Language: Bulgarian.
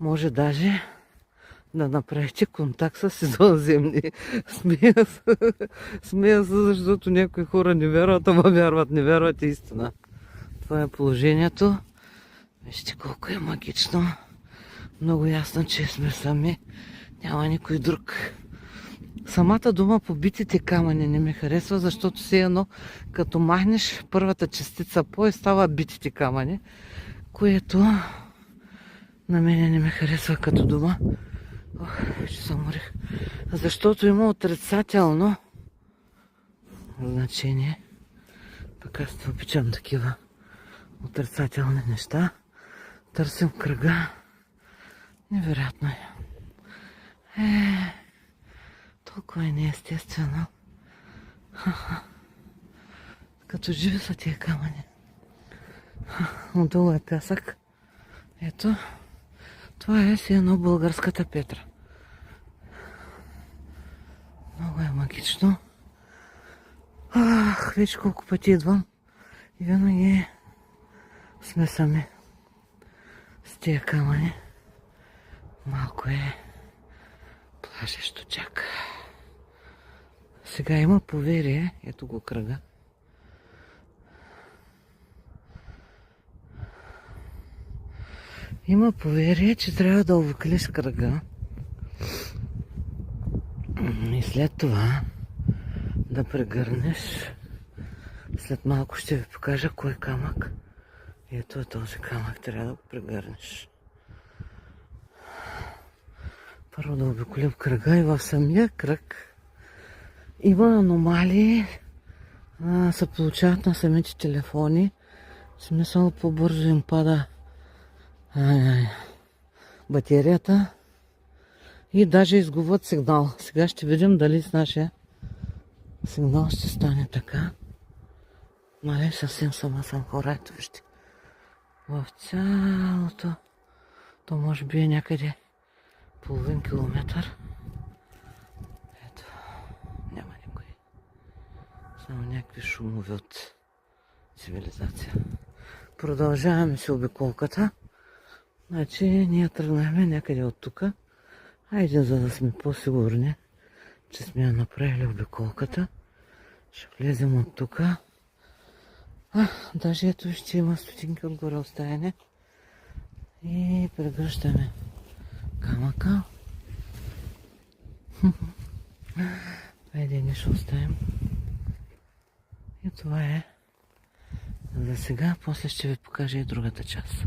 Може даже да направите контакт с извънземни. Смея се, защото някои хора не вярват, ама вярват, не вярват е истина. Това е положението. Вижте колко е магично. Много ясно, че сме сами. Няма никой друг. Самата дума по битите камъни не ми харесва, защото все едно, като махнеш първата частица по и става битите камъни, което на мене не ми харесва като дума. Ох, ще се уморих. Защото има отрицателно значение. Пък аз не обичам такива отрицателни неща. Търсим кръга. Невероятно е. Толкова е неестествено. Като живи са тия камъни. Отдолу е пясък. Ето. Това е си едно българската Петра. Много е магично. Вече колко пъти идвам. И винаги сме сами с тия камъни. Малко е плашещо чак. Сега има поверие. Ето го кръга. Има поверие, че трябва да обиколиш кръга. И след това да прегърнеш. След малко ще ви покажа кой камък. Ето този камък трябва да го прегърнеш. Първо да обиколим кръга и в самия кръг има аномалии. Се получават на самите телефони. В смисъл по-бързо им пада батерията и даже изгубват сигнал. Сега ще видим дали с нашия сигнал ще стане така. Нали, съвсем сама съм хора. Ето вижте. В цялото. То може би е някъде половин километър. Ето. Няма никой. Само някакви шумове от цивилизация. Продължаваме си обиколката. Значи ние тръгнахме някъде от тук. Хайде, за да сме по-сигурни, че сме направили обиколката. Ще влезем от тук. Даже ето ще има стотинки отгоре оставяне. И прегръщаме камъка. Хайде, не ще оставим. И това е за сега. После ще ви покажа и другата част.